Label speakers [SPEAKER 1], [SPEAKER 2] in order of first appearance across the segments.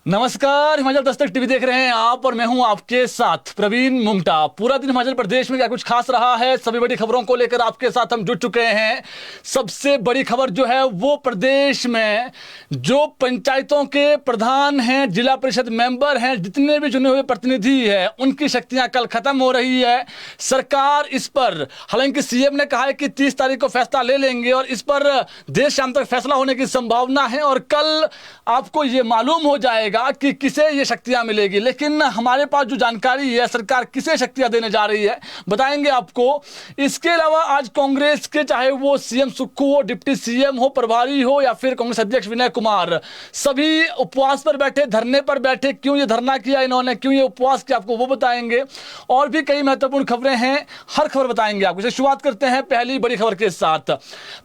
[SPEAKER 1] नमस्कार, हिमाचल दस्तक टीवी देख रहे हैं आप और मैं हूं आपके साथ प्रवीण मुंगटा। पूरा दिन हिमाचल प्रदेश में क्या कुछ खास रहा है, सभी बड़ी खबरों को लेकर आपके साथ हम जुट चुके हैं। सबसे बड़ी खबर जो है वो प्रदेश में जो पंचायतों के प्रधान हैं, जिला परिषद मेंबर हैं, जितने भी चुने हुए प्रतिनिधि हैं, उनकी शक्तियां कल खत्म हो रही है। सरकार इस पर, हालांकि सीएम ने कहा है कि 30 तारीख को फैसला ले लेंगे और इस पर देर शाम तक फैसला होने की संभावना है और कल आपको ये मालूम हो जाएगा कि किसे ये शक्तियां मिलेगी। लेकिन हमारे पास जो जानकारी है, सरकार किसे शक्तियां देने जा रही है, बताएंगे आपको। इसके अलावा आज कांग्रेस के, चाहे वो सीएम सुक्खू हो, डिप्टी सीएम हो, प्रभारी हो या फिर कांग्रेस अध्यक्ष विनय कुमार, सभी उपवास पर बैठे, धरने पर बैठे। क्यों ये धरना किया इन्होंने, क्यों ये उपवास किया, आपको वो बताएंगे। और भी कई महत्वपूर्ण खबरें हैं, हर खबर बताएंगे आपको। इसे शुरुआत करते हैं पहली बड़ी खबर के साथ।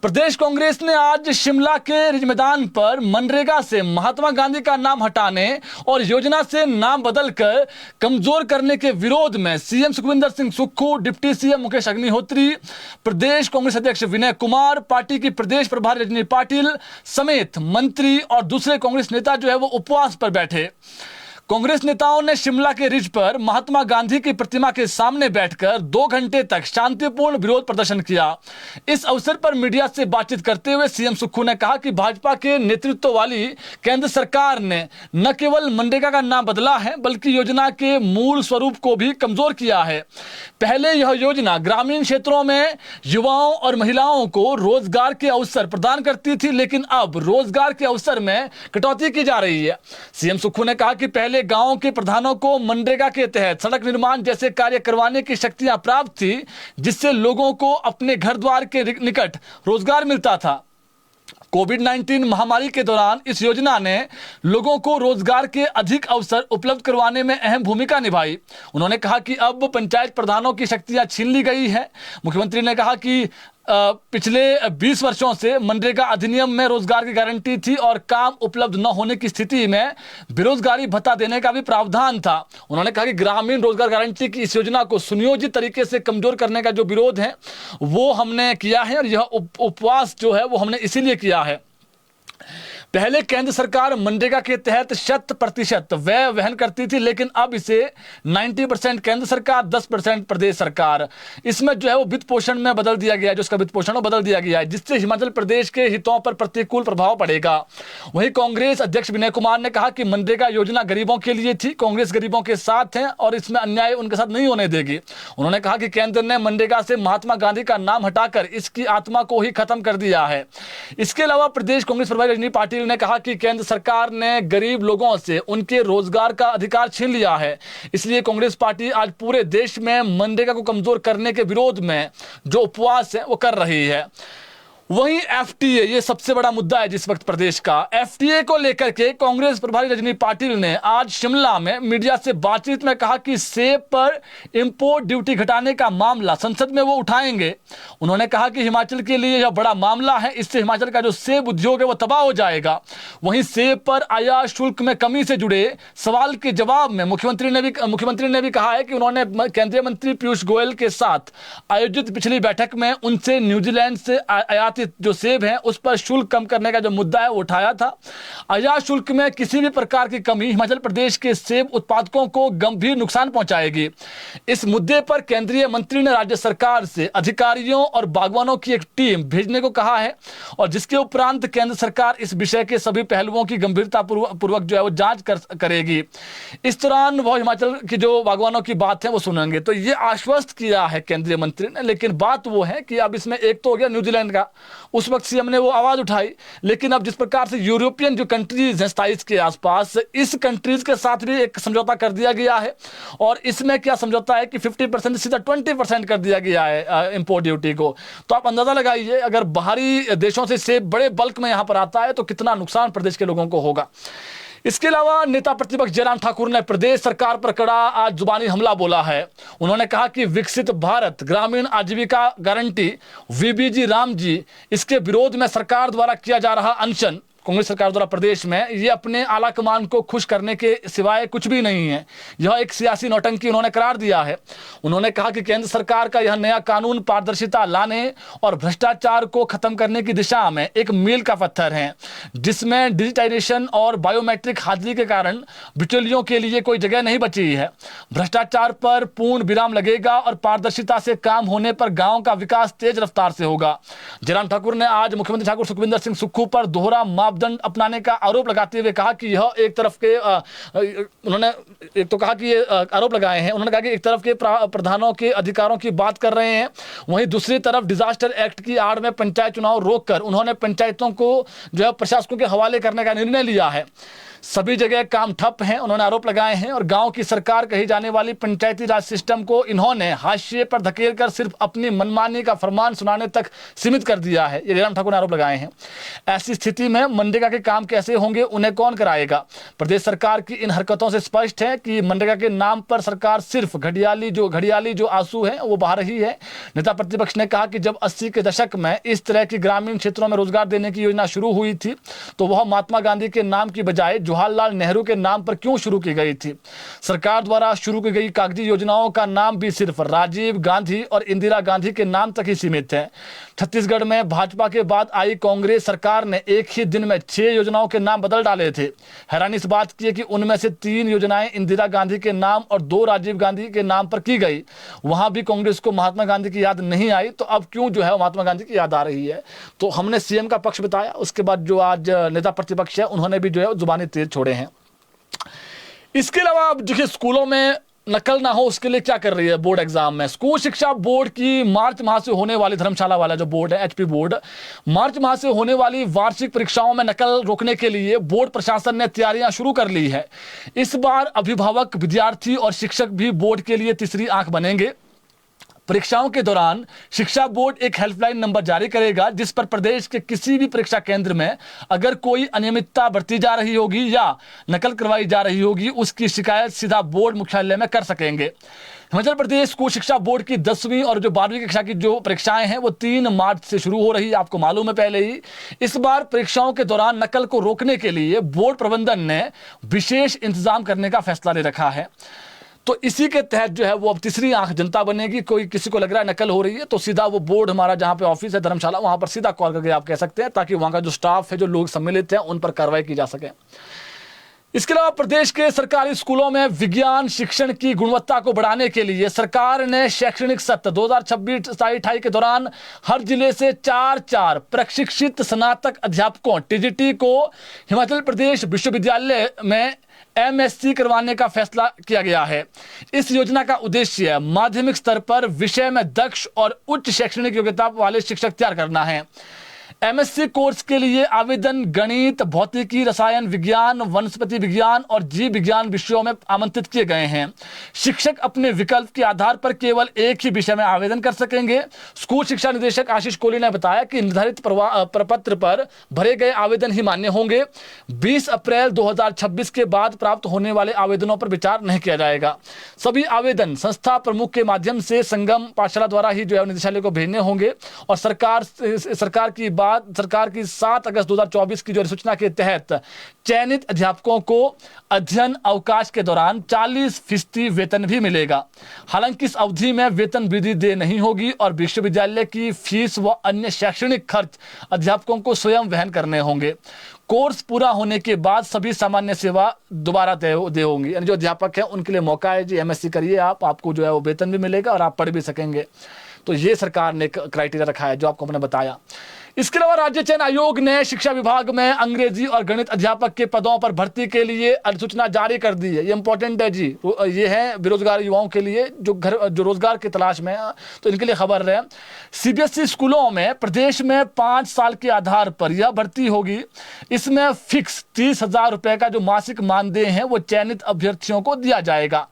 [SPEAKER 1] प्रदेश कांग्रेस ने आज शिमला के रिज मैदान पर मनरेगा से महात्मा गांधी का नाम हटाने और योजना से नाम बदलकर कमजोर करने के विरोध में CM Sukhvinder Singh Sukhu, deputy CM Mukesh Agnihotri, प्रदेश कांग्रेस अध्यक्ष विनय कुमार, पार्टी की प्रदेश प्रभारी रजनी पाटिल समेत मंत्री और दूसरे कांग्रेस नेता जो है वो उपवास पर बैठे। कांग्रेस नेताओं ने शिमला के रिज पर महात्मा गांधी की प्रतिमा के सामने बैठकर 2 घंटे तक शांतिपूर्ण विरोध प्रदर्शन किया। इस अवसर पर मीडिया से बातचीत करते हुए सीएम सुक्खू ने कहा कि भाजपा के नेतृत्व वाली केंद्र सरकार ने न केवल मनरेगा का नाम बदला है बल्कि योजना के मूल स्वरूप को भी कमजोर किया है। पहले यह योजना ग्रामीण क्षेत्रों में युवाओं और महिलाओं को रोजगार के अवसर प्रदान करती थी, लेकिन अब रोजगार के अवसर में कटौती की जा रही है। सीएम सुक्खू ने कहा कि पहले गांव के प्रधानों को मनरेगा के तहत सड़क निर्माण जैसे कार्य करवाने की शक्तियां प्राप्त थी, जिससे लोगों को अपने घर द्वार के निकट रोजगार मिलता था। कोविड-19 महामारी के दौरान इस योजना ने लोगों को रोजगार के अधिक अवसर उपलब्ध करवाने में अहम भूमिका निभाई। उन्होंने कहा कि अब पंचायत प्रधानों की शक्तियां छीन ली गई है। मुख्यमंत्री ने कहा कि पिछले 20 वर्षों से मनरेगा अधिनियम में रोजगार की गारंटी थी और काम उपलब्ध न होने की स्थिति में बेरोजगारी भत्ता देने का भी प्रावधान था। उन्होंने कहा कि ग्रामीण रोजगार गारंटी की इस योजना को सुनियोजित तरीके से कमजोर करने का जो विरोध है वो हमने किया है और यह उपवास जो है वो हमने इसीलिए किया है। पहले केंद्र सरकार मनरेगा के तहत 100% व्यय वहन करती थी, लेकिन अब इसे 90% केंद्र सरकार, 10% प्रदेश सरकार, इसमें जो है वो वित्त पोषण में बदल दिया गया है। जो उसका वित्त पोषण बदल दिया गया है, जिससे हिमाचल प्रदेश के हितों पर प्रतिकूल प्रभाव पड़ेगा। वहीं कांग्रेस अध्यक्ष विनय कुमार ने कहा कि मनरेगा योजना गरीबों के लिए थी, कांग्रेस गरीबों के साथ है और इसमें अन्याय उनके साथ नहीं होने देगी। उन्होंने कहा कि केंद्र ने मनरेगा से महात्मा गांधी का नाम हटाकर इसकी आत्मा को ही खत्म कर दिया है। इसके अलावा प्रदेश कांग्रेस प्रभारी रजनी पाटिल ने कहा कि केंद्र सरकार ने गरीब लोगों से उनके रोजगार का अधिकार छीन लिया है, इसलिए कांग्रेस पार्टी आज पूरे देश में मनरेगा को कमजोर करने के विरोध में जो उपवास है वो कर रही है। वहीं एफटीए, ये सबसे बड़ा मुद्दा है जिस वक्त प्रदेश का। एफटीए को लेकर के कांग्रेस प्रभारी रजनी पाटिल ने आज शिमला में मीडिया से बातचीत में कहा कि सेब पर इंपोर्ट ड्यूटी घटाने का मामला संसद में वो उठाएंगे। उन्होंने कहा कि हिमाचल के लिए यह बड़ा मामला है, इससे हिमाचल का जो सेब उद्योग है वो तबाह हो जाएगा। वहीं सेब पर आयात शुल्क में कमी से जुड़े सवाल के जवाब में मुख्यमंत्री ने भी कहा है कि उन्होंने केंद्रीय मंत्री पीयूष गोयल के साथ आयोजित पिछली बैठक में उनसे न्यूजीलैंड से आयात जो सेब है उस पर शुल्क कम करने का जो मुद्दा है वो उठाया था। आयात शुल्क में किसी भी प्रकार की कमी हिमाचल प्रदेश के सेब उत्पादकों को गंभीर नुकसान पहुंचाएगी। इस मुद्दे पर केंद्रीय मंत्री ने राज्य सरकार से अधिकारियों और बागवानों की एक टीम भेजने को कहा है और जिसके उपरांत केंद्र सरकार इस विषय के सभी पहलुओं की गंभीरता पूर्वक जो है वो जांच करेगी। इस दौरान वो हिमाचल की जो बागवानों की बात है वो सुनेंगे। तो ये आश्वस्त किया है केंद्रीय मंत्री ने, लेकिन बात वो है कि अब इसमें एक तो हो गया न्यूजीलैंड का, उस वक्त सीएम ने वो आवाज उठाई, लेकिन अब जिस प्रकार से यूरोपियन जो कंट्रीज हैं 27 के आसपास, इस कंट्रीज के साथ भी एक समझौता कर दिया गया है और इसमें क्या समझौता है कि 50% सीधा 20% कर दिया गया है इंपोर्ट ड्यूटी को। तो आप अंदाजा लगाइए, अगर बाहरी देशों से सेब बड़े बल्क में यहां पर आता है तो कितना नुकसान प्रदेश के लोगों को होगा। इसके अलावा नेता प्रतिपक्ष जयराम ठाकुर ने प्रदेश सरकार पर कड़ा आज जुबानी हमला बोला है। उन्होंने कहा कि विकसित भारत ग्रामीण आजीविका गारंटी वीबीजी राम जी, इसके विरोध में सरकार द्वारा किया जा रहा अनशन कांग्रेस सरकार द्वारा प्रदेश में, ये अपने आला कमान को खुश करने के सिवाय कुछ भी नहीं है। यह एक सियासी नौटंकी उन्होंने करार दिया है। उन्होंने कहा कि केंद्र सरकार का यह नया कानून पारदर्शिता लाने और भ्रष्टाचार को खत्म करने की दिशा में एक मील का पत्थर है, जिसमें डिजिटाइजेशन और बायोमेट्रिक हाजिरी के कारण बिचौलियों के लिए कोई जगह नहीं बची है। भ्रष्टाचार पर पूर्ण विराम लगेगा और पारदर्शिता से काम होने पर गांव का विकास तेज रफ्तार से होगा। जयराम ठाकुर ने आज मुख्यमंत्री ठाकुर सुखविंदर सिंह सुक्खू पर दोहरा मापदंड अपनाने का आरोप लगाते हुए कहा कि यह एक तरफ के उन्होंने एक तो कहा कि ये आरोप लगाए हैं, उन्होंने कहा कि एक तरफ के प्रधानों के अधिकारों की बात कर रहे हैं, वहीं दूसरी तरफ डिजास्टर एक्ट की आड़ में पंचायत चुनाव रोककर उन्होंने पंचायतों को जो है प्रशासकों के हवाले करने का निर्णय लिया है। सभी जगह काम ठप हैं, उन्होंने आरोप लगाए हैं, और गांव की सरकार कही जाने वाली पंचायती राज सिस्टम को इन्होंने हाशिए पर धकेलकर सिर्फ अपनी मनमानी का फरमान सुनाने तक सीमित कर दिया है। ये जयराम ठाकुर ने आरोप लगाए हैं। ऐसी स्थिति में मनरेगा के काम कैसे होंगे, उन्हें कौन कराएगा? प्रदेश सरकार की इन हरकतों से स्पष्ट है कि मनरेगा के नाम पर सरकार सिर्फ घड़ियाली जो आंसू है वो बहा रही है। नेता प्रतिपक्ष ने कहा कि जब 80 के दशक में इस तरह की ग्रामीण क्षेत्रों में रोजगार देने की योजना शुरू हुई थी तो वह महात्मा गांधी के नाम की बजाय जवाहरलाल नेहरू के नाम पर क्यों शुरू की गई थी? सरकार द्वारा शुरू की गई कागजी योजनाओं का नाम भी सिर्फ राजीव गांधी और इंदिरा गांधी के नाम तक ही सीमित है। छत्तीसगढ़ में भाजपा के बाद आई कांग्रेस सरकार ने एक ही दिन में 6 योजनाओं के नाम बदल डाले थे। हैरानी इस बात की है कि उनमें से 3 योजनाएं इंदिरा गांधी के नाम और 2 राजीव गांधी के नाम पर की गई। वहां भी कांग्रेस को महात्मा गांधी की याद नहीं आई, तो अब क्यों जो है महात्मा गांधी की याद आ रही है? तो हमने सीएम का पक्ष बताया, उसके बाद जो आज नेता प्रतिपक्ष है उन्होंने भी जो है जुबानी तीर छोड़े हैं। इसके अलावा अब जो स्कूलों में नकल ना हो उसके लिए क्या कर रही है बोर्ड एग्जाम में? स्कूल शिक्षा बोर्ड की मार्च माह से होने वाली, धर्मशाला वाला जो बोर्ड है एचपी बोर्ड, मार्च माह से होने वाली वार्षिक परीक्षाओं में नकल रोकने के लिए बोर्ड प्रशासन ने तैयारियां शुरू कर ली है। इस बार अभिभावक, विद्यार्थी और शिक्षक भी बोर्ड के लिए तीसरी आंख बनेंगे। परीक्षाओं के दौरान शिक्षा बोर्ड एक हेल्पलाइन नंबर जारी करेगा, जिस पर प्रदेश के किसी भी परीक्षा केंद्र में अगर कोई अनियमितता बरती जा रही होगी या नकल करवाई जा रही होगी, उसकी शिकायत सीधा बोर्ड मुख्यालय में कर सकेंगे। हिमाचल प्रदेश स्कूल शिक्षा बोर्ड की 10वीं और जो 12वीं कक्षा की जो परीक्षाएं हैं वो 3 मार्च से शुरू हो रही है, आपको मालूम है पहले ही। इस बार परीक्षाओं के दौरान नकल को रोकने के लिए बोर्ड प्रबंधन ने विशेष इंतजाम करने का फैसला ले रखा है। तो इसी के तहत जो है वो अब तीसरी आंख जनता बनेगी। कोई किसी को लग रहा है नकल हो रही है तो सीधा वो बोर्ड हमारा जहां पे ऑफिस है धर्मशाला, वहां पर सीधा कॉल करके आप कह सकते हैं, ताकि वहां का जो स्टाफ है, जो लोग सम्मिलित हैं, उन पर कार्रवाई की जा सके। इसके अलावा प्रदेश के सरकारी स्कूलों में विज्ञान शिक्षण की गुणवत्ता को बढ़ाने के लिए सरकार ने शैक्षणिक सत्र 2026-27 के दौरान हर जिले से 4 प्रशिक्षित स्नातक अध्यापकों टीजीटी को हिमाचल प्रदेश विश्वविद्यालय में एमएससी करवाने का फैसला किया गया है। इस योजना का उद्देश्य माध्यमिक स्तर पर विषय में दक्ष और उच्च शैक्षणिक योग्यता वाले शिक्षक तैयार करना है। एमएससी कोर्स के लिए आवेदन गणित, भौतिकी, रसायन विज्ञान, वनस्पति विज्ञान और जीव विज्ञान विषयों में आमंत्रित किए गए हैं। शिक्षक अपने विकल्प के आधार पर केवल एक ही विषय में आवेदन कर सकेंगे। स्कूल शिक्षा निदेशक आशीष कोहली ने बताया कि निर्धारित प्रपत्र पर भरे गए आवेदन ही मान्य होंगे। 20 अप्रैल 2026 के बाद प्राप्त होने वाले आवेदनों पर विचार नहीं किया जाएगा। सभी आवेदन संस्था प्रमुख के माध्यम से संगम पाठशाला द्वारा ही जो है निदेशालय को भेजने होंगे और सरकार की 7 अगस्त 2024 की जो अधिसूचना के तहत चयनित अध्यापकों को अध्ययन अवकाश के दौरान 40% वेतन भी मिलेगा। हालांकि इस अवधि में वेतन वृद्धि देय नहीं होगी और विश्वविद्यालय की फीस व अन्य शैक्षणिक खर्च अध्यापकों को स्वयं वहन करने होंगे। कोर्स पूरा होने के बाद सभी सामान्य सेवा दोबारा दे होंगी। यानी जो अध्यापक हैं उनके लिए मौका है जी, एमएससी करिए आपको जो है वो वेतन भी मिलेगा और आप पढ़ भी सकेंगे। तो ये सरकार ने क्राइटेरिया रखा है जो आपको मैंने बताया। इसके अलावा राज्य चयन आयोग ने शिक्षा विभाग में अंग्रेजी और गणित अध्यापक के पदों पर भर्ती के लिए अधिसूचना जारी कर दी है। ये इंपॉर्टेंट है जी, ये है बेरोजगार युवाओं के लिए जो रोजगार की तलाश में है, तो इनके लिए खबर है। सीबीएसई स्कूलों में प्रदेश में 5 साल के आधार पर यह भर्ती होगी। इसमें फिक्स 30,000 रुपए का जो मासिक मानदेय है वो चयनित अभ्यर्थियों को दिया जाएगा।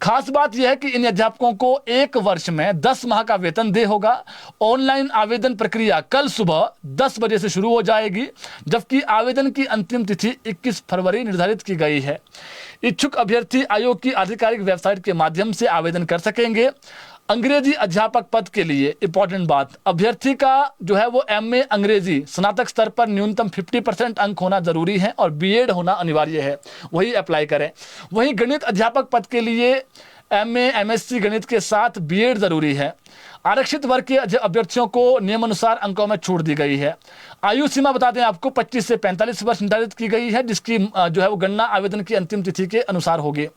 [SPEAKER 1] खास बात यह है कि इन अध्यापकों को 1 वर्ष में 10 माह का वेतन देय होगा। ऑनलाइन आवेदन प्रक्रिया कल सुबह 10 बजे से शुरू हो जाएगी, जबकि आवेदन की अंतिम तिथि 21 फरवरी निर्धारित की गई है। इच्छुक अभ्यर्थी आयोग की आधिकारिक वेबसाइट के माध्यम से आवेदन कर सकेंगे। अंग्रेजी अध्यापक पद के लिए इंपॉर्टेंट बात, अभ्यर्थी का जो है वो एमए अंग्रेजी स्नातक स्तर पर न्यूनतम 50% अंक होना जरूरी है और बीएड होना अनिवार्य है, वही अप्लाई करें। वहीं गणित अध्यापक पद के लिए एमए एमएससी गणित के साथ बीएड जरूरी है। आरक्षित वर्ग के अभ्यर्थियों को नियमानुसार अंकों में छूट दी गई है। आयु सीमा बता दें आपको 25 से 45 वर्ष निर्धारित की गई है, जिसकी जो है वो गणना आवेदन की अंतिम तिथि के अनुसार होगी।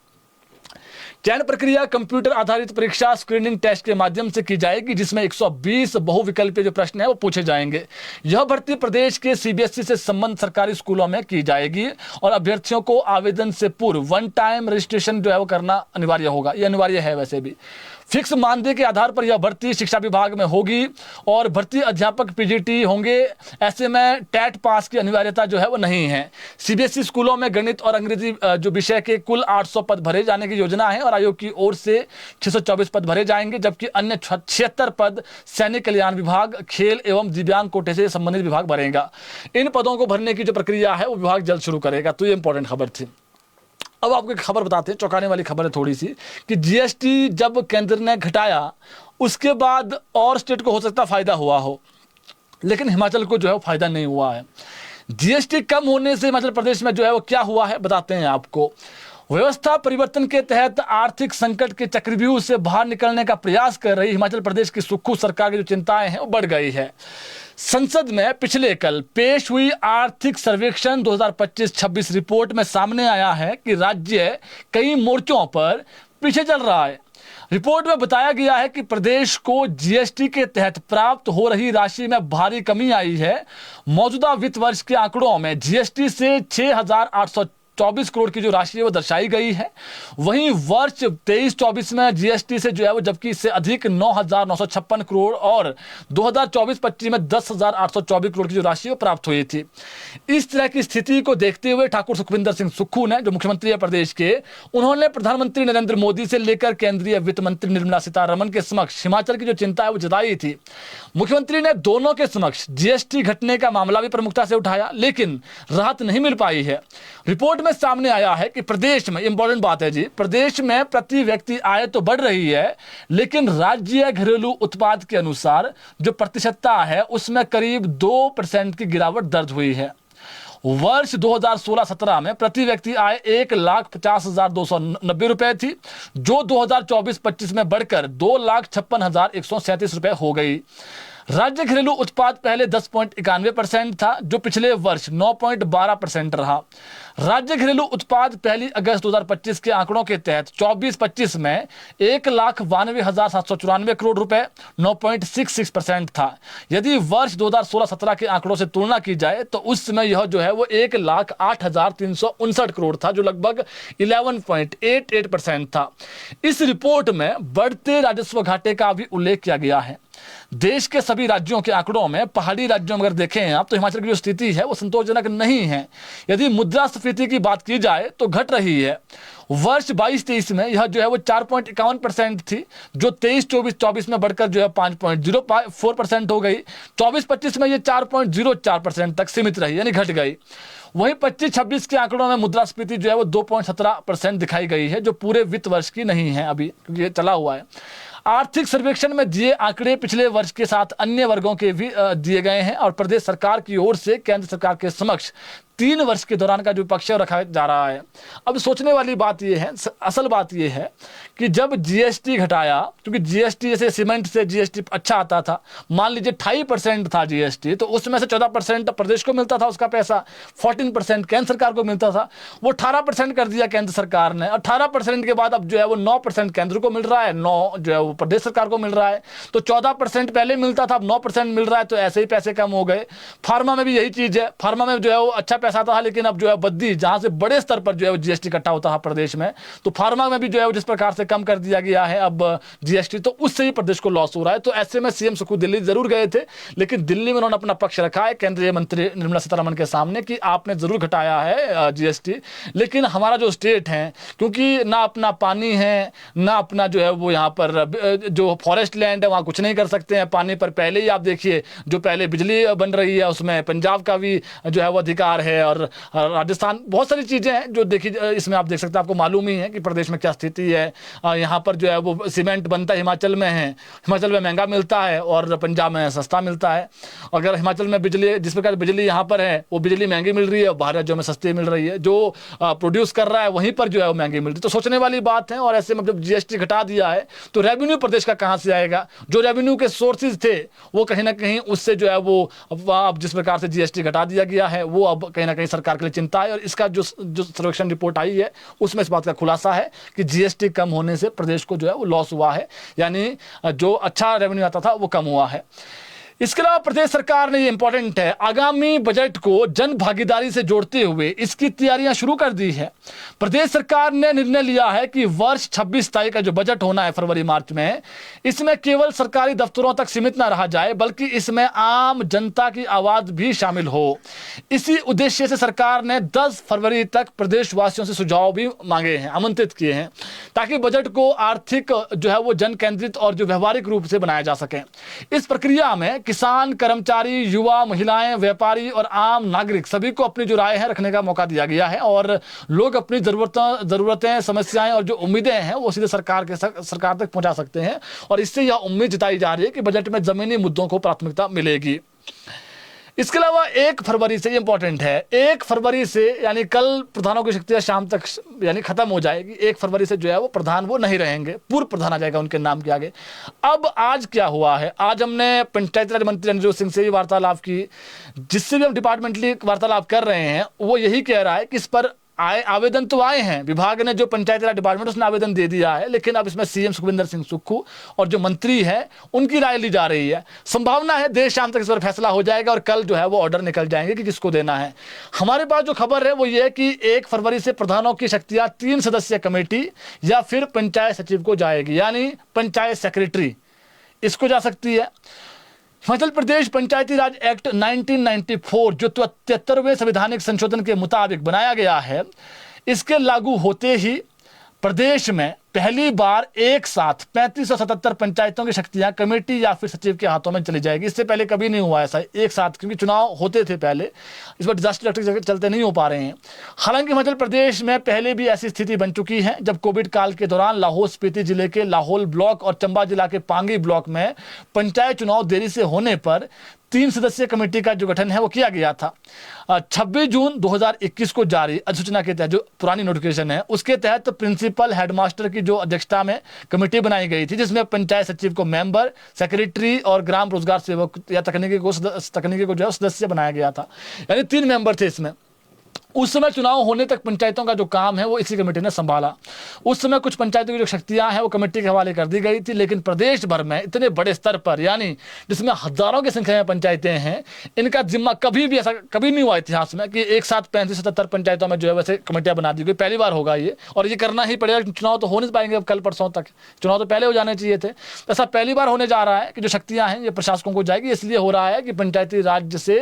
[SPEAKER 1] चयन प्रक्रिया कंप्यूटर आधारित परीक्षा स्क्रीनिंग टेस्ट के माध्यम से की जाएगी, जिसमें 120 बहुविकल्पीय जो प्रश्न है वो पूछे जाएंगे। यह भर्ती प्रदेश के सीबीएसई से संबंध सरकारी स्कूलों में की जाएगी और अभ्यर्थियों को आवेदन से पूर्व वन टाइम रजिस्ट्रेशन जो है वो करना अनिवार्य होगा। यह अनिवार्य है वैसे भी। फिक्स मानदेय के आधार पर यह भर्ती शिक्षा विभाग में होगी और भर्ती अध्यापक पीजीटी होंगे। ऐसे में टेट पास की अनिवार्यता जो है वो नहीं है। सीबीएसई स्कूलों में गणित और अंग्रेजी जो विषय के कुल 800 पद भरे जाने की योजना है और आयोग की ओर से 624 पद भरे जाएंगे, जबकि अन्य 76 पद सैनिक कल्याण विभाग, खेल एवं दिव्यांग कोटे से संबंधित विभाग भरेगा। इन पदों को भरने की जो प्रक्रिया है वो विभाग जल्द शुरू करेगा। तो ये इंपॉर्टेंट खबर थी। अब आपको एक खबर बताते हैं, चौंकाने वाली खबर है थोड़ी सी, कि जीएसटी जब केंद्र ने घटाया उसके बाद और स्टेट को हो सकता फायदा हुआ हो, लेकिन हिमाचल को जो है वो फायदा नहीं हुआ है। जीएसटी कम होने से हिमाचल प्रदेश में जो है वो क्या हुआ है बताते हैं आपको। व्यवस्था परिवर्तन के तहत आर्थिक संकट के चक्रव्यूह से बाहर निकलने का प्रयास कर रही हिमाचल प्रदेश की सुक्खू सरकार की जो चिंताएं हैं वो बढ़ गई है। संसद में पिछले कल पेश हुई आर्थिक सर्वेक्षण 2025-26 रिपोर्ट में सामने आया है कि राज्य कई मोर्चों पर पीछे चल रहा है। रिपोर्ट में बताया गया है कि प्रदेश को जीएसटी के तहत प्राप्त हो रही राशि में भारी कमी आई है। मौजूदा वित्त वर्ष के आंकड़ों में जीएसटी से 6,824 करोड़ की जो राशि है वो दर्शाई गई है। वहीं वर्ष 23-24 में जीएसटी से जो है वो जबकि इससे अधिक 9,956 करोड़ और 2024-25 में 10,824 करोड़ की जो राशि वो प्राप्त हुई थी। इस तरह की स्थिति को देखते हुए ठाकुर सुखविंदर सिंह सुक्खू ने, जो मुख्यमंत्री है प्रदेश के, उन्होंने प्रधानमंत्री नरेंद्र मोदी से लेकर केंद्रीय वित्त मंत्री निर्मला सीतारमण के समक्ष हिमाचल की जो चिंता है वो जताई थी। मुख्यमंत्री ने दोनों के समक्ष जीएसटी घटने का मामला भी प्रमुखता से उठाया, लेकिन राहत नहीं मिल पाई है। रिपोर्ट में सामने आया है कि प्रदेश में, इंपॉर्टेंट बात है जी, प्रदेश में प्रति व्यक्ति आय तो बढ़ रही है, लेकिन राज्य घरेलू उत्पाद के अनुसार जो प्रतिशतता है उसमें करीब 2% की गिरावट दर्ज हुई है। वर्ष 2016-17 में प्रति व्यक्ति आय 1,50,290 रुपए थी, जो 2024-25 में बढ़कर 2,56,137 रुपए हो गई। राज्य घरेलू उत्पाद पहले 10.91% था, जो पिछले वर्ष 9.12% रहा। राज्य घरेलू उत्पाद 1 अगस्त 2025 के आंकड़ों के तहत 24-25 में 1,92,794 करोड़ रुपए 9.66% था। यदि वर्ष 2016-17 के आंकड़ों से तुलना की जाए तो उस समय यह जो है वो 1,08,359 करोड़ था, जो लगभग 11.88% था। इस रिपोर्ट में बढ़ते राजस्व घाटे का भी उल्लेख किया गया है। देश के सभी राज्यों के आंकड़ों में पहाड़ी राज्यों में अगर देखें आप तो हिमाचल की जो स्थिति है वो संतोषजनक नहीं है। यदि मुद्रास्फीति की बात की जाए तो घट रही है। वर्ष 22-23 में यह जो है वो 4.51% थी, जो 23-24 में बढ़कर जो है 5.04% हो गई। 24-25 में ये 4.04% तक सीमित रही, यानी घट गई। वहीं 25-26 के आंकड़ों में मुद्रास्फीति जो है वो 2.17% दिखाई गई है, जो पूरे वित्त वर्ष की नहीं है, अभी ये चला हुआ है। आर्थिक सर्वेक्षण में दिए आंकड़े पिछले वर्ष के साथ अन्य वर्गों के भी दिए गए हैं और प्रदेश सरकार की ओर से केंद्र सरकार के समक्ष 3 वर्ष के दौरान का जो पक्ष रखा जा रहा है। अब सोचने वाली बात यह है, असल बात यह है कि जब जीएसटी घटाया, क्योंकि जीएसटी जैसे सीमेंट से जीएसटी अच्छा आता था, मान लीजिए 28% था जीएसटी, तो उसमें से 14% प्रदेश को मिलता था उसका पैसा, 14% केंद्र सरकार को मिलता था। वो 18% कर दिया केंद्र सरकार ने। 18% के बाद अब जो है वो 9% केंद्र को मिल रहा है, 9 जो है वो प्रदेश सरकार को मिल रहा है। तो 14% पहले मिलता था, अब 9% मिल रहा है, तो ऐसे ही पैसे कम हो गए। फार्मा में भी यही चीज है, फार्मा में जो है वो अच्छा पैसा था, लेकिन अब जो है बद्दी, जहां से बड़े स्तर पर जो है वो जीएसटी इकट्ठा होता है प्रदेश में, तो फार्मा में भी जो है जिस प्रकार से कम कर दिया गया है अब जीएसटी, तो उससे ही प्रदेश को लॉस हो रहा है। तो ऐसे में सीएम सुक्खू दिल्ली जरूर गए थे, लेकिन दिल्ली में उन्होंने अपना पक्ष रखा है केंद्रीय मंत्री निर्मला सीतारमण के सामने कि आपने जरूर घटाया है जीएसटी, लेकिन हमारा जो स्टेट है, क्योंकि ना अपना पानी है, ना अपना जो है वो यहाँ पर जो फॉरेस्ट लैंड है, वहाँ कुछ नहीं कर सकते हैं। पानी पर पहले ही आप देखिए, जो पहले बिजली बन रही है उसमें पंजाब का भी जो है वो अधिकार है, है और राजस्थान, बहुत सारी चीज़ें हैं जो देखी इसमें आप देख सकते हैं। आपको मालूम ही है कि प्रदेश में क्या स्थिति है। यहाँ पर जो है वो सीमेंट बनता हिमाचल में है, हिमाचल में महंगा मिलता है और पंजाब में सस्ता मिलता है। अगर हिमाचल में बिजली, जिस प्रकार बिजली यहाँ पर है वो बिजली महंगी मिल रही है, बाहर राज्यों में सस्ती मिल रही है। जो प्रोड्यूस कर रहा है वहीं पर जो है वो महंगी मिल रही है। तो सोचने वाली बात है। और ऐसे में जब जीएसटी घटा दिया है तो रेवेन्यू प्रदेश का कहाँ से आएगा? जो रेवेन्यू के सोर्सेज थे वो कहीं ना कहीं उससे जो है वो अब जिस प्रकार से जीएसटी घटा दिया गया है वो अब कहीं ना कहीं सरकार के लिए चिंता है। और इसका जो सर्वेक्षण रिपोर्ट आई है उसमें इस बात का खुलासा है कि जीएसटी कम होने से प्रदेश को जो है वो लॉस हुआ है, यानी जो अच्छा रेवेन्यू आता था वो कम हुआ है। इसके अलावा प्रदेश सरकार ने, ये इंपॉर्टेंट है, आगामी बजट को जन भागीदारी से जोड़ते हुए इसकी तैयारियां शुरू कर दी है। प्रदेश सरकार ने निर्णय लिया है कि वर्ष 26-27 का जो बजट होना है फरवरी मार्च में, इसमें केवल सरकारी दफ्तरों तक सीमित न रहा जाए बल्कि इसमें आम जनता की आवाज भी शामिल हो। इसी उद्देश्य से सरकार ने 10 फरवरी तक प्रदेशवासियों से सुझाव भी मांगे हैं, आमंत्रित किए हैं, ताकि बजट को आर्थिक जो है वो जन केंद्रित और जो व्यवहारिक रूप से बनाया जा सके। इस प्रक्रिया में किसान, कर्मचारी, युवा, महिलाएं, व्यापारी और आम नागरिक सभी को अपनी जो राय है रखने का मौका दिया गया है और लोग अपनी जरूरतें, समस्याएं और जो उम्मीदें हैं वो सीधे सरकार तक पहुंचा सकते हैं। और इससे यह उम्मीद जताई जा रही है कि बजट में जमीनी मुद्दों को प्राथमिकता मिलेगी। इसके अलावा 1 फरवरी से, ये इंपॉर्टेंट है, 1 फरवरी से यानी कल प्रधानों की शक्तियां शाम तक यानी खत्म हो जाएगी। 1 फरवरी से जो है वो प्रधान वो नहीं रहेंगे, पूर्व प्रधान आ जाएगा उनके नाम के आगे। अब आज क्या हुआ है, आज हमने पंचायती राज मंत्री रणजीत सिंह से वार्तालाप की, जिससे भी हम डिपार्टमेंटली वार्तालाप कर रहे हैं वो यही कह रहा है कि इस पर आवेदन तो आए हैं, विभाग ने जो पंचायती राज डिपार्टमेंट उसने आवेदन दे दिया है, लेकिन अब इसमें सीएम सुखविंदर सिंह सुक्खू और जो मंत्री है उनकी राय ली जा रही है। संभावना है देर शाम तक इस पर फैसला हो जाएगा और कल जो है वो ऑर्डर निकल जाएंगे कि किसको देना है। हमारे पास जो खबर है वो ये है कि 1 फरवरी से प्रधानों की शक्तियां 3 सदस्यीय कमेटी या फिर पंचायत सचिव को जाएगी, यानी पंचायत सेक्रेटरी इसको जा सकती है। हिमाचल प्रदेश पंचायती राज एक्ट 1994 जो 73वें संवैधानिक संशोधन के मुताबिक बनाया गया है, इसके लागू होते ही प्रदेश में पहली बार एक साथ 3577 पंचायतों की शक्तियां कमेटी या फिर सचिव के हाथों में चली जाएगी। इससे पहले कभी नहीं हुआ ऐसा एक साथ, क्योंकि चुनाव होते थे पहले, इस बार डिजास्टर एक्ट चलते नहीं हो पा रहे हैं। हालांकि हिमाचल प्रदेश में पहले भी ऐसी स्थिति बन चुकी है जब कोविड काल के दौरान लाहौल स्पीति जिले के लाहौल ब्लॉक और चंबा जिला के पांगी ब्लॉक में पंचायत चुनाव देरी से होने पर 3 सदस्यीय कमेटी का जो गठन है वो किया गया था। 26 जून 2021 को जारी अधिसूचना के तहत, जो पुरानी नोटिफिकेशन है उसके तहत प्रिंसिपल हेडमास्टर की जो अध्यक्षता में कमेटी बनाई गई थी, जिसमें पंचायत सचिव को मेंबर, सेक्रेटरी और ग्राम रोजगार सेवक या तकनीकी को जो है सदस्य बनाया गया था, यानी 3 मेंबर थे इसमें। उस समय चुनाव होने तक पंचायतों का जो काम है वो इसी कमेटी ने संभाला। उस समय कुछ पंचायतों की जो शक्तियां हैं वो कमेटी के हवाले कर दी गई थी, लेकिन प्रदेश भर में इतने बड़े स्तर पर, यानी जिसमें हजारों की संख्या में पंचायतें हैं, इनका जिम्मा कभी भी ऐसा कभी नहीं हुआ इतिहास में कि एक साथ 35-77 पंचायतों में जो है वैसे कमेटियां बना दी गई। पहली बार होगा ये, और ये करना ही पड़ेगा। चुनाव तो हो नहीं पाएंगे अब कल परसों तक, चुनाव तो पहले हो जाने चाहिए थे। ऐसा पहली बार होने जा रहा है कि जो शक्तियां हैं ये प्रशासकों को जाएगी। इसलिए हो रहा है कि पंचायती राज से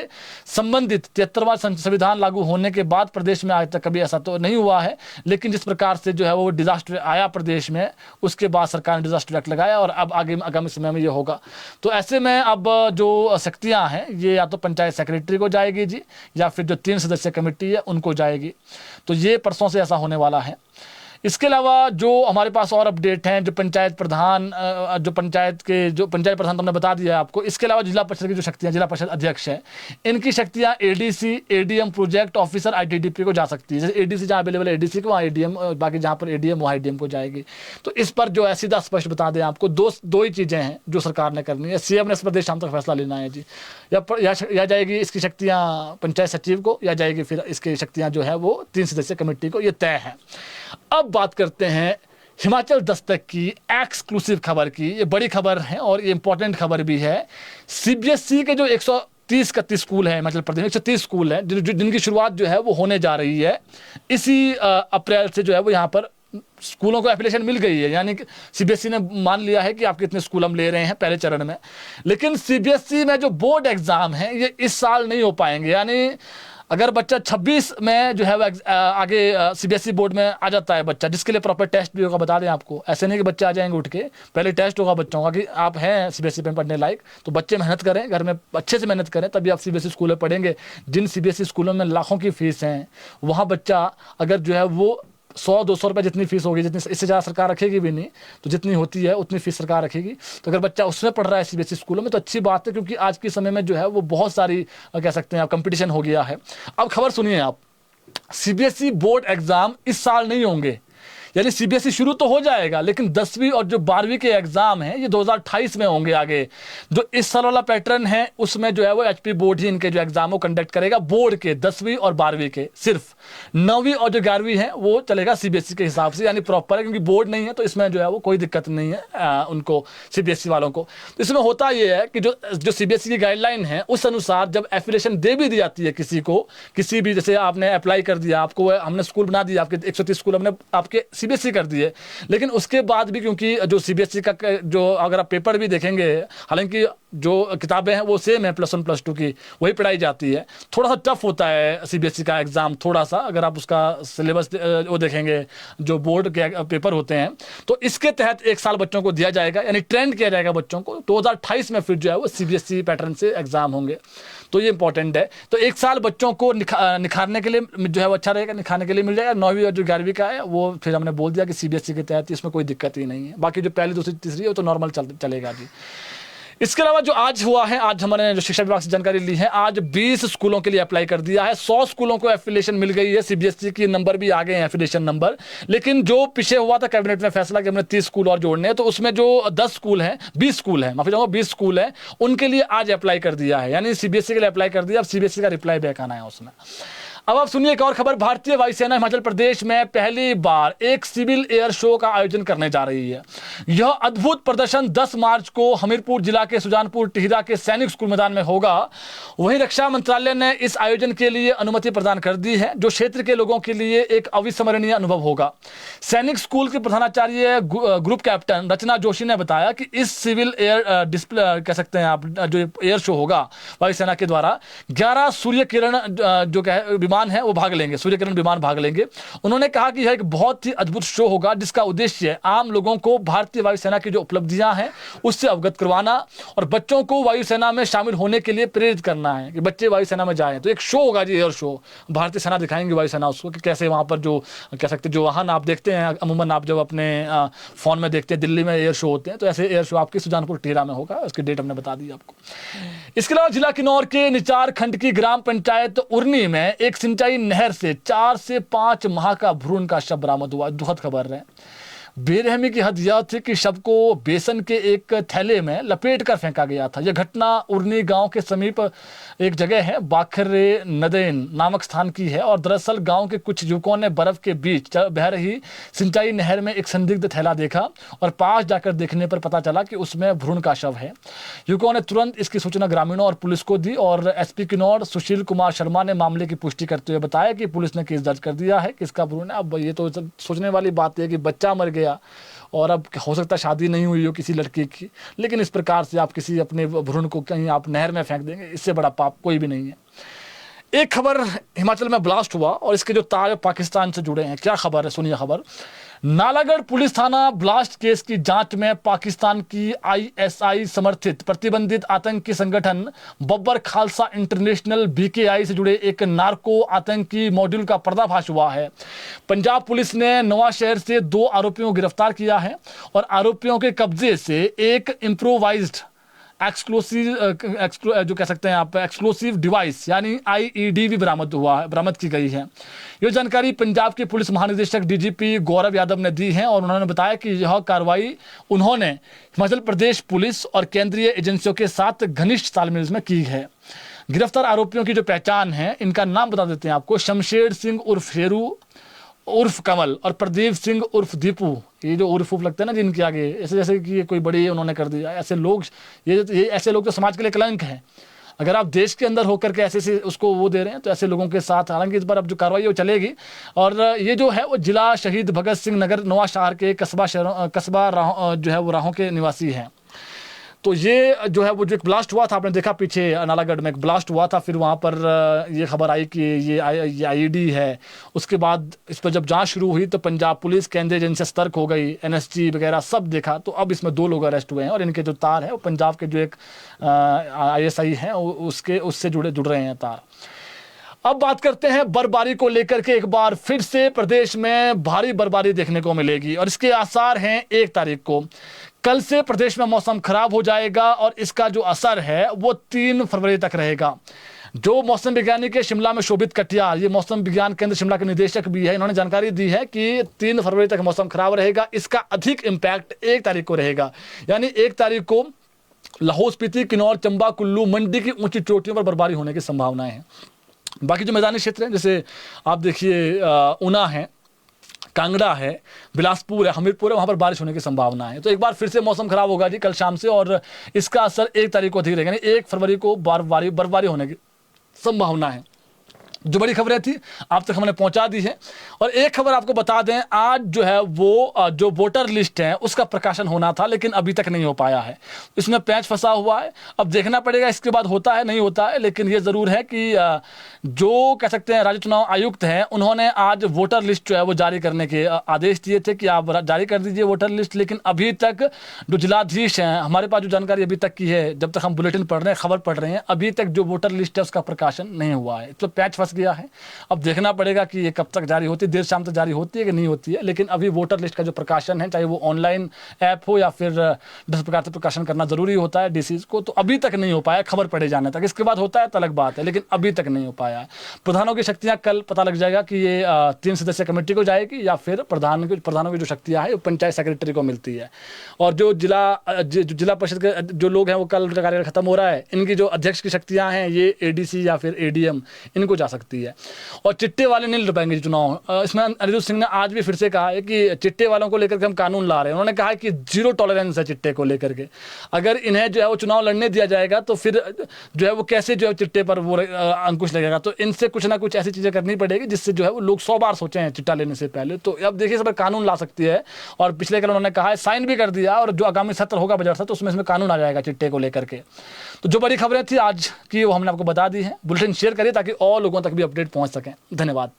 [SPEAKER 1] संबंधित 73वां संविधान लागू होने के बाद प्रदेश में आज तक कभी ऐसा तो नहीं हुआ है, लेकिन जिस प्रकार से जो है वो डिजास्टर आया प्रदेश में, उसके बाद सरकार ने डिजास्टर एक्ट लगाया और अब आगामी समय में ये होगा। तो ऐसे में अब जो शक्तियां हैं ये या तो पंचायत सेक्रेटरी को जाएगी जी, या फिर जो 3 सदस्यीय कमेटी है उनको जाएगी। तो ये परसों से ऐसा होने वाला है। इसके अलावा जो हमारे पास और अपडेट हैं, जो पंचायत प्रधान तो हमने बता दिया है आपको। इसके अलावा जिला परिषद की जो शक्तियां, जिला परिषद अध्यक्ष हैं, इनकी शक्तियां ADC, ADM, project officer, ITDP को जा सकती है। जैसे एडीसी जहां अवेलेबल है एडीसी को, वहाँ एडीएम, बाकी जहां पर एडीएम वहाँ एडीएम को जाएगी। तो इस पर जो है सीधा स्पष्ट बता दें आपको, दो ही चीजें हैं जो सरकार ने करनी है। सीएम ने इस पर देर शाम तक फैसला लेना है जी, या जाएगी इसकी शक्तियां पंचायत सचिव को, या जाएगी फिर इसकी शक्तियां जो है वो 3 सदस्यीय कमेटी को। ये तय है। अब बात करते हैं हिमाचल दस्तक की एक्सक्लूसिव खबर की। ये बड़ी खबर है और ये इंपॉर्टेंट खबर भी है। सीबीएसई के जो 130-31 स्कूल हैं हिमाचल प्रदेश में, 130 स्कूल हैं जिनकी शुरुआत जो है वो होने जा रही है इसी अप्रैल से। जो है वो यहाँ पर स्कूलों को एफिलिएशन मिल गई है, यानी कि सीबीएसई ने मान लिया है कि आप कितने स्कूल हम ले रहे हैं पहले चरण में। लेकिन सीबीएसई में जो बोर्ड एग्जाम है ये इस साल नहीं हो पाएंगे, यानी अगर बच्चा 26 में जो है वो आगे सीबीएसई बोर्ड में आ जाता है बच्चा, जिसके लिए प्रॉपर टेस्ट भी होगा, बता दें आपको, ऐसे नहीं कि बच्चे आ जाएंगे उठ के, पहले टेस्ट होगा बच्चों का कि आप हैं सीबीएसई में पढ़ने लायक। तो बच्चे मेहनत करें, घर में अच्छे से मेहनत करें, तभी आप सीबीएसई स्कूल में पढ़ेंगे। जिन सीबीएसई स्कूलों में लाखों की फीस हैं, वहाँ बच्चा अगर जो है वो 100-200 रुपये जितनी फीस होगी, जितनी इससे ज़्यादा सरकार रखेगी भी नहीं, तो जितनी होती है उतनी फीस सरकार रखेगी। तो अगर बच्चा उसमें पढ़ रहा है सीबीएसई स्कूलों में तो अच्छी बात है, क्योंकि आज के समय में जो है वो बहुत सारी कह सकते हैं आप कंपटीशन हो गया है। अब खबर सुनिए आप, सीबीएसई बोर्ड एग्जाम इस साल नहीं होंगे, यानी सीबीएसई शुरू तो हो जाएगा लेकिन 10वीं और जो 12वीं के एग्जाम हैं ये 2028 में होंगे। आगे जो इस साल वाला पैटर्न है उसमें जो है वो एचपी बोर्ड ही इनके जो एग्जाम वो कंडक्ट करेगा, बोर्ड के 10वीं और 12वीं के। सिर्फ 9वीं और जो 11वीं है वो चलेगा सीबीएसई के हिसाब से, यानी प्रॉपर है, क्योंकि बोर्ड नहीं है तो इसमें जो है वो कोई दिक्कत नहीं है उनको, सीबीएसई वालों को। तो इसमें होता ये है कि जो सीबीएसई की गाइडलाइन है उस अनुसार जब एफिलिएशन दे भी दी जाती है किसी को, किसी भी, जैसे आपने अप्लाई कर दिया, आपको हमने स्कूल बना दिया, आपके 130 स्कूल हमने आपके सीबीएसई कर दिए, लेकिन उसके बाद भी क्योंकि जो सीबीएसई का जो अगर आप पेपर भी देखेंगे, हालांकि जो किताबें हैं वो सेम है +1 +2 की, वही पढ़ाई जाती है, थोड़ा सा टफ होता है सीबीएसई का एग्जाम थोड़ा सा, अगर आप उसका सिलेबस वो देखेंगे जो बोर्ड के पेपर होते हैं। तो इसके तहत 1 साल बच्चों को दिया जाएगा, यानी ट्रेंड किया जाएगा बच्चों को। 2028 में फिर जो है वो सीबीएसई पैटर्न से एग्जाम होंगे, तो ये इंपॉर्टेंट है। तो 1 साल बच्चों को निखारने के लिए जो है वो अच्छा रहेगा, निखारने के लिए मिल जाएगा। 9वीं और जो 11वीं का है वो फिर हमने बोल दिया कि सीबीएसई के तहत इसमें कोई दिक्कत ही नहीं है, बाकी जो पहली दूसरी तीसरी है वो तो नॉर्मल चलेगा जी। इसके अलावा जो आज हुआ है, आज हमारे जो शिक्षा विभाग से जानकारी ली है, आज 20 स्कूलों के लिए अप्लाई कर दिया है। 100 स्कूलों को एफिलिएशन मिल गई है, सीबीएसई के नंबर भी आ गए हैं, एफिलिएशन नंबर। लेकिन जो पीछे हुआ था कैबिनेट में फैसला कि हमने 30 स्कूल और जोड़ने हैं, तो उसमें जो 10 स्कूल हैं, 20 स्कूल हैं, माफी चाहूंगा 20 स्कूल हैं, उनके लिए आज अप्लाई कर दिया है, यानी सीबीएसई के लिए अप्लाई कर दिया। अब सीबीएसई का रिप्लाई बैक आना है उसमें। अब आप सुनिए एक और खबर, भारतीय वायुसेना हिमाचल प्रदेश में पहली बार एक सिविल एयर शो का आयोजन करने जा रही है। यह अद्भुत प्रदर्शन 10 मार्च को हमीरपुर जिला के सुजानपुर टिहरा के सैनिक स्कूल मैदान में होगा। वहीं रक्षा मंत्रालय ने इस आयोजन के लिए अनुमति प्रदान कर दी है, जो क्षेत्र के लोगों के लिए एक अविस्मरणीय अनुभव होगा। सैनिक स्कूल के प्रधानाचार्य ग्रुप कैप्टन रचना जोशी ने बताया कि इस सिविल एयर डिस्प्ले कह सकते हैं आप, जो एयर शो होगा वायुसेना के द्वारा, 11 सूर्य किरण जो विमान है वो भाग लेंगे, सूर्य किरण विमान भाग लेंगे। उन्होंने कहा कि यह एक बहुत ही अद्भुत शो होगा जिसका उद्देश्य आम लोगों को भारतीय वायुसेना की जो उपलब्धियां हैं उससे अवगत करवाना और बच्चों को वायुसेना में शामिल होने के लिए प्रेरित करना है कि बच्चे वायुसेना में जाएं। तो एक शो होगा जी, एयर शो, भारतीय सेना दिखाएंगे वायुसेना उसको कि कैसे वहां पर जो कह सकते जो वाहन आप देखते हैं, अमूमन आप जब अपने फोन में देखते हैं दिल्ली में एयर शो होते हैं, तो ऐसे एयर शो आपके सुजानपुर टिहरा में होगा। उसकी डेट हमने बता दी आपको। इसके अलावा जिला किन्नौर के निचार खंड की ग्राम पंचायत उरनी में एक सिंचाई नहर से 4 से 5 माह का भ्रूण का शव बरामद हुआ। दुखद खबर है। बेरहमी की हद यह थी कि शव को बेसन के एक थैले में लपेट कर फेंका गया था। यह घटना उरनी गांव के समीप एक जगह है, बाखरे नदेन नामक स्थान की है और दरअसल गांव के कुछ युवकों ने बर्फ के बीच बह रही सिंचाई नहर में एक संदिग्ध थैला देखा और पास जाकर देखने पर पता चला कि उसमें भ्रूण का शव है। युवकों ने तुरंत इसकी सूचना ग्रामीणों और पुलिस को दी और एसपी किन्नौर सुशील कुमार शर्मा ने मामले की पुष्टि करते हुए बताया कि पुलिस ने केस दर्ज कर दिया है, किसका भ्रूण है। अब ये तो सोचने वाली बात है कि बच्चा मर गया और अब हो सकता है शादी नहीं हुई हो किसी लड़की की, लेकिन इस प्रकार से आप किसी अपने भ्रूण को कहीं आप नहर में फेंक देंगे, इससे बड़ा पाप कोई भी नहीं है। एक खबर हिमाचल में ब्लास्ट हुआ और इसके जो तार पाकिस्तान से जुड़े हैं। क्या खबर है, सुनिए खबर। नालागढ़ पुलिस थाना ब्लास्ट केस की जांच में पाकिस्तान की आईएसआई समर्थित प्रतिबंधित आतंकी संगठन बब्बर खालसा इंटरनेशनल बीकेआई से जुड़े एक नार्को आतंकी मॉड्यूल का पर्दाफाश हुआ है। पंजाब पुलिस ने नवाशहर से 2 आरोपियों को गिरफ्तार किया है और आरोपियों के कब्जे से एक इम्प्रोवाइज्ड जो कह सकते हैं आप एक्सप्लोसिव डिवाइस यानी आईईडी भी बरामद की गई है। यह जानकारी पंजाब के पुलिस महानिदेशक डीजीपी गौरव यादव ने दी है और उन्होंने बताया कि यह कार्रवाई उन्होंने हिमाचल प्रदेश पुलिस और केंद्रीय एजेंसियों के साथ घनिष्ठ तालमेल में की है। गिरफ्तार आरोपियों की जो पहचान है, इनका नाम बता देते हैं आपको। शमशेर सिंह उर्फ शेरू उर्फ कमल और प्रदीप सिंह उर्फ दीपू। ये जो उर्फ लगते हैं ना जिनके आगे, ऐसे जैसे कि ये कोई बड़ी उन्होंने कर दिया, ऐसे लोग ये ऐसे लोग तो समाज के लिए कलंक हैं। अगर आप देश के अंदर होकर के ऐसे उसको वो दे रहे हैं तो ऐसे लोगों के साथ, हालांकि इस बार अब जो कार्रवाई है वो चलेगी। और ये जो है वो जिला शहीद भगत सिंह नगर नवाशहर के कस्बा जो है वो राहों के निवासी हैं। तो ये जो है वो जो एक ब्लास्ट हुआ था, आपने देखा पीछे नालागढ़ में एक ब्लास्ट हुआ था, फिर वहाँ पर ये खबर आई कि ये आईईडी है। उसके बाद इस पर जब जांच शुरू हुई तो पंजाब पुलिस केंद्रीय एजेंसी सतर्क हो गई, एनएसजी वगैरह सब देखा, तो अब इसमें 2 लोग अरेस्ट हुए हैं और इनके जो तार है वो पंजाब के जो एक आईएसआई हैं उससे जुड़ रहे हैं तार। अब बात करते हैं बर्फबारी को लेकर के। एक बार फिर से प्रदेश में भारी बर्फबारी देखने को मिलेगी और इसके आसार हैं 1 तारीख को। कल से प्रदेश में मौसम खराब हो जाएगा और इसका जो असर है वो 3 फरवरी तक रहेगा। जो मौसम वैज्ञानिक है शिमला में शोभित कटियार, ये मौसम विज्ञान केंद्र शिमला के निदेशक भी है, इन्होंने जानकारी दी है कि 3 फरवरी तक मौसम खराब रहेगा। इसका अधिक इम्पैक्ट 1 तारीख को रहेगा, यानी 1 तारीख को लाहौल स्पीति, किन्नौर, चंबा, कुल्लू, मंडी की ऊंची चोटियों पर बर्फबारी होने की संभावनाएं हैं। बाकी जो मैदानी क्षेत्र हैं जैसे आप देखिए ऊना है, कांगड़ा है, बिलासपुर है, हमीरपुर है, वहाँ पर बारिश होने की संभावना है। तो एक बार फिर से मौसम खराब होगा जी कल शाम से और इसका असर 1 तारीख को अधिक रहेगा, यानी 1 फरवरी को बर्फबारी होने की संभावना है। जो बड़ी खबरें थी आप तक हमने पहुंचा दी है। और एक खबर आपको बता दें, आज जो है वो जो वोटर लिस्ट है उसका प्रकाशन होना था लेकिन अभी तक नहीं हो पाया है। इसमें पैंच फंसा हुआ है, अब देखना पड़ेगा इसके बाद होता है नहीं होता है। लेकिन ये ज़रूर है कि जो कह सकते हैं राज्य चुनाव आयुक्त हैं उन्होंने आज वोटर लिस्ट जो है वो जारी करने के आदेश दिए थे कि आप जारी कर दीजिए वोटर लिस्ट। लेकिन अभी तक जो जिलाधीश हैं, हमारे पास जो जानकारी अभी तक की है, जब तक हम बुलेटिन पढ़ रहे हैं, खबर पढ़ रहे हैं, अभी तक जो वोटर लिस्ट है उसका प्रकाशन नहीं हुआ है। तो पैंच फंस गया है। अब देखना पड़ेगा कि ये कब तक जारी होती है, देर शाम तक जारी होती है कि नहीं होती है। लेकिन अभी वोटर लिस्ट का जो प्रकाशन है, चाहे वो ऑनलाइन ऐप हो या फिर जिस प्रकार से प्रकाशन करना जरूरी होता है डीसीज को, तो अभी तक नहीं हो पाया खबर पढ़े जाने तक। इसके बाद होता है तो अलग बात है, लेकिन अभी तक नहीं हो पाया है। प्रधानों की शक्तियां कल पता लग जाएगा कि ये 3 सदस्यीय कमेटी को जाएगी या फिर प्रधानों की जो शक्तियां हैं पंचायत सेक्रेटरी को मिलती है। और जो जिला परिषद के जो लोग हैं वो कल उनका कार्यकाल खत्म हो रहा है, इनकी जो अध्यक्ष की शक्तियां हैं ये एडीसी या फिर एडीएम इनको जा सकती है। और चिट्टे वाले नहीं लड़ पाएंगे चुनाव। इसमें अनिरुद्ध सिंह ने आज भी फिर से कहा है कि चिट्टे वालों को लेकर के हम कानून ला रहे हैं। उन्होंने कहा है कि 0 टॉलरेंस है चिट्टे को लेकर के। अगर इन्हें जो है वो चुनाव लड़ने दिया जाएगा तो फिर जो है वो कैसे जो है चिट्टे पर वो अंकुश लगेगा। तो इनसे कुछ ना कुछ ऐसी चीजें करनी पड़ेगी जिससे जो है वो लोग 100 बार सोचे हैं चिट्टा लेने से पहले। तो अब देखिए इस पर कानून ला सकती है और पिछले कल उन्होंने कहा है, साइन भी कर दिया, और जो आगामी सत्र होगा बजट सत्र उसमें इसमें कानून आ जाएगा चिट्टे को लेकर के। तो जो बड़ी खबरें थी आज की वो हमने आपको बता दी है। बुलेटिन शेयर करिए ताकि और लोगों तक भी अपडेट पहुंच सकें। धन्यवाद।